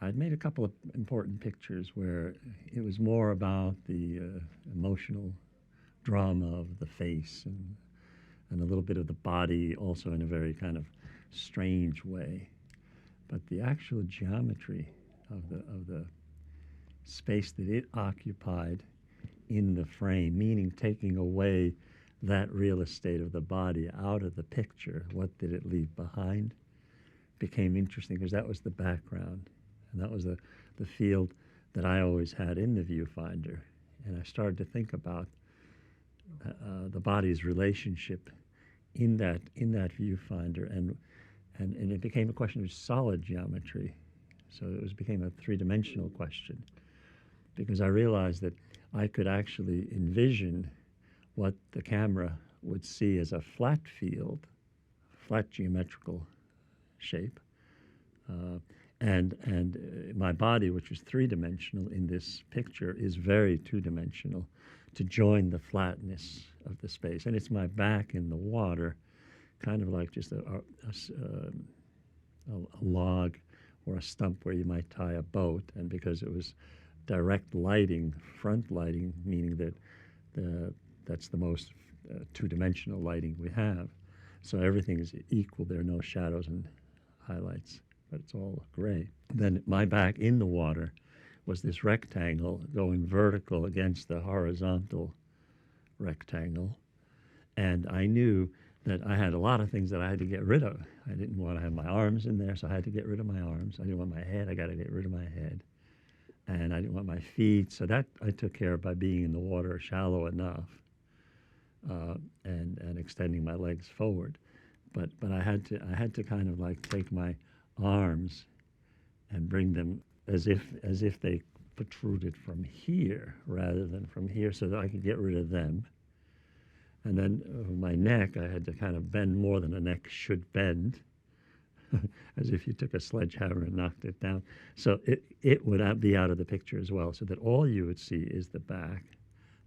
I'd made a couple of important pictures where it was more about the emotional drama of the face and a little bit of the body, also in a very kind of strange way. But the actual geometry of the space that it occupied in the frame, meaning taking away that real estate of the body out of the picture, what did it leave behind, became interesting because that was the background. And that was the field that I always had in the viewfinder. And I started to think about the body's relationship in that viewfinder, and it became a question of solid geometry. So became a three-dimensional question because I realized that I could actually envision what the camera would see as a flat field, flat geometrical shape, and my body, which was three-dimensional in this picture, is very two-dimensional to join the flatness of the space. And it's my back in the water, kind of like just a log or a stump where you might tie a boat. And because it was direct lighting, front lighting, meaning that that's the most two-dimensional lighting we have. So everything is equal. There are no shadows and highlights, but it's all gray. Then my back in the water was this rectangle going vertical against the horizontal rectangle. And I knew that I had a lot of things that I had to get rid of. I didn't want to have my arms in there, so I had to get rid of my arms. I didn't want my head, I got to get rid of my head. And I didn't want my feet, so that I took care of by being in the water shallow enough and extending my legs forward. But I had to kind of like take my arms and bring them as if they protruded from here rather than from here, so that I could get rid of them. And then my neck, I had to kind of bend more than a neck should bend, as if you took a sledgehammer and knocked it down. So it would be out of the picture as well, so that all you would see is the back,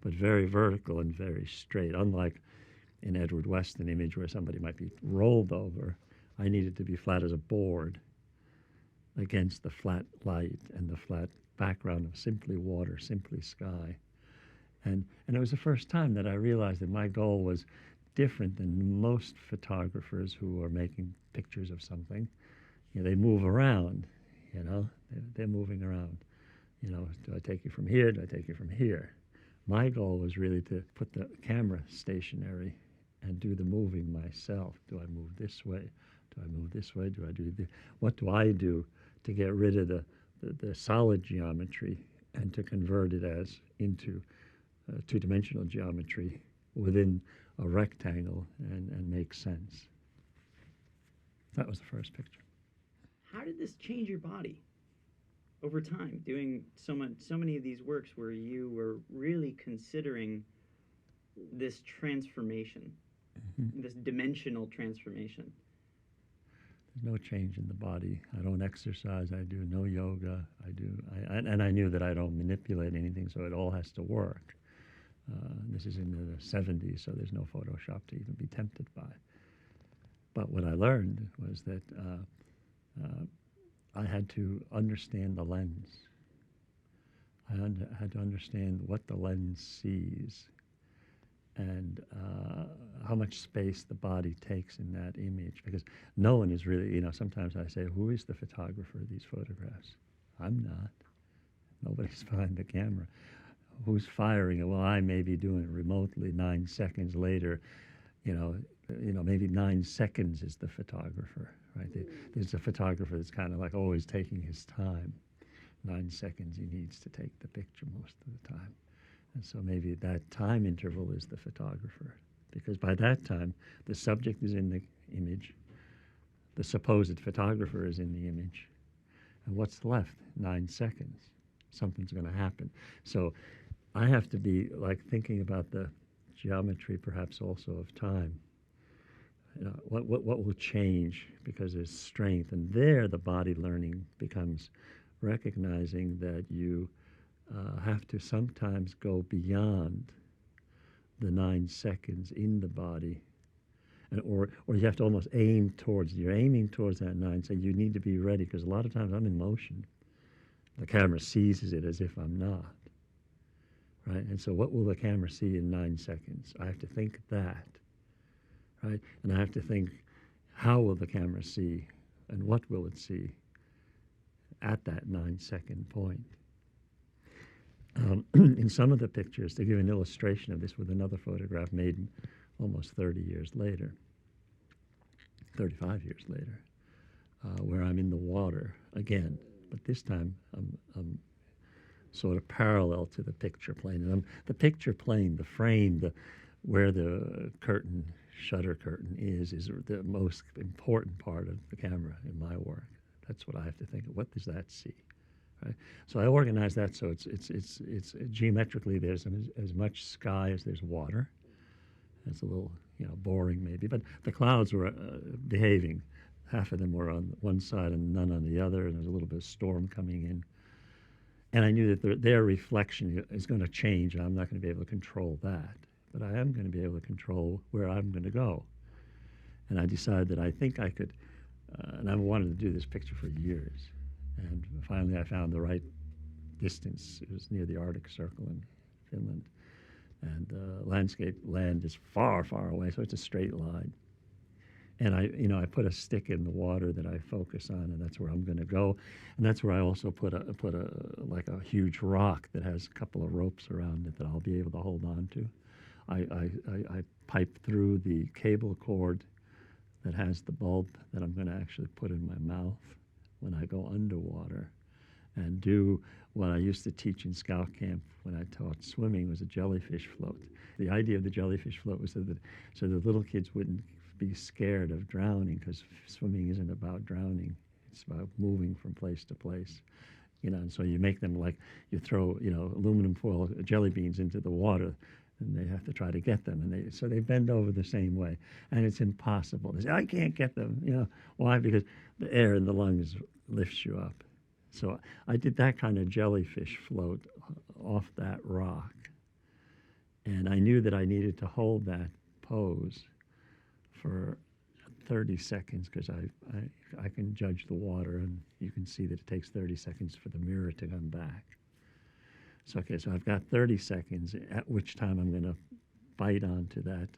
but very vertical and very straight. Unlike in Edward Weston image where somebody might be rolled over, I needed to be flat as a board against the flat light and the flat background of simply water, simply sky. And it was the first time that I realized that my goal was different than most photographers who are making pictures of something. You know, they move around, you know, they're moving around. You know, do I take you from here? Do I take you from here? My goal was really to put the camera stationary and do the moving myself. Do I move this way? Do I move this way? Do I do this? What do I do to get rid of the solid geometry and to convert it into two-dimensional geometry within a rectangle and make sense? That was the first picture. How did this change your body over time, doing so many of these works where you were really considering this transformation, this dimensional transformation? There's no change in the body. I don't exercise. I do no yoga. And I knew that I don't manipulate anything, so it all has to work. This is in the 70s, so there's no Photoshop to even be tempted by. But what I learned was that I had to understand the lens. I had to understand what the lens sees and how much space the body takes in that image. Because no one is really, you know, sometimes I say, who is the photographer of these photographs? I'm not. Nobody's behind the camera. Who's firing it? Well, I may be doing it remotely. 9 seconds later, you know, maybe 9 seconds is the photographer, right? There's a photographer that's kind of like always taking his time. 9 seconds he needs to take the picture most of the time. And so maybe that time interval is the photographer, because by that time, the subject is in the image, the supposed photographer is in the image, and what's left? 9 seconds. Something's going to happen. So I have to be like thinking about the geometry perhaps also of time. You know, what will change because there's strength, and there the body learning becomes recognizing that you have to sometimes go beyond the 9 seconds in the body, and or you have to almost aim towards. You're aiming towards that 9, so you need to be ready, because a lot of times I'm in motion. The camera sees it as if I'm not. Right? And so what will the camera see in 9 seconds? I have to think that. Right? And I have to think, how will the camera see and what will it see at that 9-second point? In some of the pictures, to give an illustration of this with another photograph made almost 30 years later, 35 years later, where I'm in the water again, but this time I'm sort of parallel to the picture plane. And the picture plane, the frame, where the shutter curtain is the most important part of the camera in my work. That's what I have to think of. What does that see? Right? So I organize that so it's geometrically there's as much sky as there's water. It's a little boring maybe, but the clouds were behaving. Half of them were on one side and none on the other, and there's a little bit of storm coming in. And I knew that their reflection is going to change, and I'm not going to be able to control that. But I am going to be able to control where I'm going to go. And I decided that I think I could, and I've wanted to do this picture for years. And finally I found the right distance. It was near the Arctic Circle in Finland. And land is far, far away, so it's a straight line. And I put a stick in the water that I focus on, and that's where I'm going to go. And that's where I also put a huge rock that has a couple of ropes around it that I'll be able to hold on to. I pipe through the cable cord that has the bulb that I'm going to actually put in my mouth when I go underwater, and do what I used to teach in scout camp when I taught swimming was a jellyfish float. The idea of the jellyfish float was so that little kids wouldn't be scared of drowning, because swimming isn't about drowning. It's about moving from place to place. And so you make them like you throw, aluminum foil jelly beans into the water, and they have to try to get them. And so they bend over the same way. And it's impossible. They say, I can't get them. Why? Because the air in the lungs lifts you up. So I did that kind of jellyfish float off that rock. And I knew that I needed to hold that pose for 30 seconds, because I can judge the water, and you can see that it takes 30 seconds for the mirror to come back. So I've got 30 seconds, at which time I'm going to bite onto that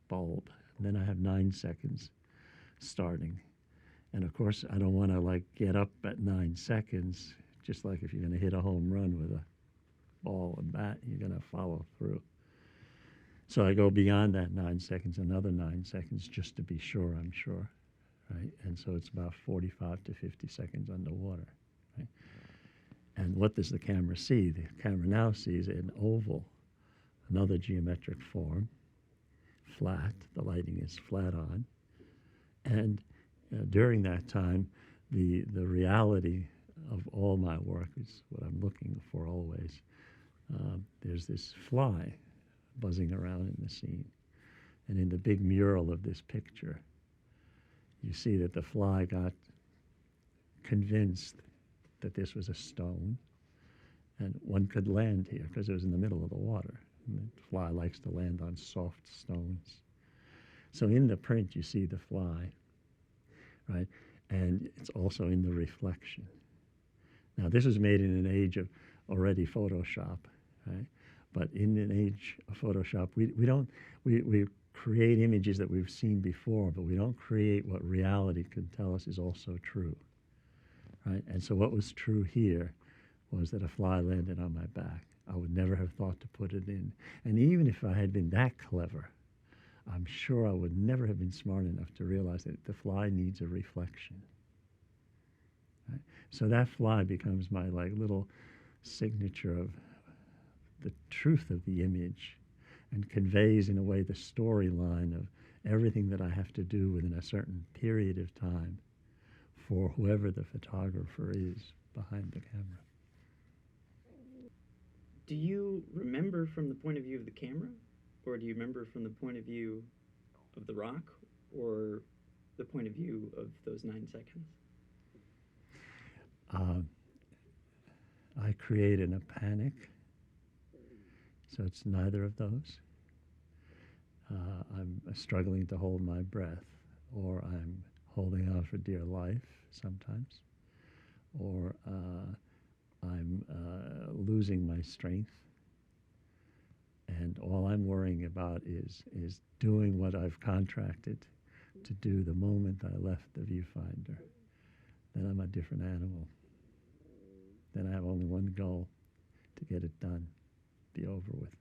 bulb. And then I have 9 seconds starting. And of course, I don't want to get up at 9 seconds, just like if you're going to hit a home run with a ball and bat, you're going to follow through. So I go beyond that 9 seconds, another 9 seconds, just to be sure I'm sure, right? And so it's about 45 to 50 seconds underwater, right? And what does the camera see? The camera now sees an oval, another geometric form, flat. The lighting is flat on. And during that time, the reality of all my work is what I'm looking for always. There's this fly buzzing around in the scene. And in the big mural of this picture, you see that the fly got convinced that this was a stone, and one could land here because it was in the middle of the water. And the fly likes to land on soft stones. So in the print, you see the fly, right? And it's also in the reflection. Now, this was made in an age of already Photoshop, right? But in an age of Photoshop, we create images that we've seen before, but we don't create what reality can tell us is also true, right? And so what was true here was that a fly landed on my back. I would never have thought to put it in. And even if I had been that clever, I'm sure I would never have been smart enough to realize that the fly needs a reflection. Right? So that fly becomes my little signature of the truth of the image, and conveys in a way the storyline of everything that I have to do within a certain period of time for whoever the photographer is behind the camera. Do you remember from the point of view of the camera, or do you remember from the point of view of the rock, or the point of view of those 9 seconds? I create in a panic, so it's neither of those. I'm struggling to hold my breath, or I'm holding on for dear life sometimes, or I'm losing my strength, and all I'm worrying about is doing what I've contracted to do the moment I left the viewfinder. Then I'm a different animal. Then I have only one goal: to get it done, be over with.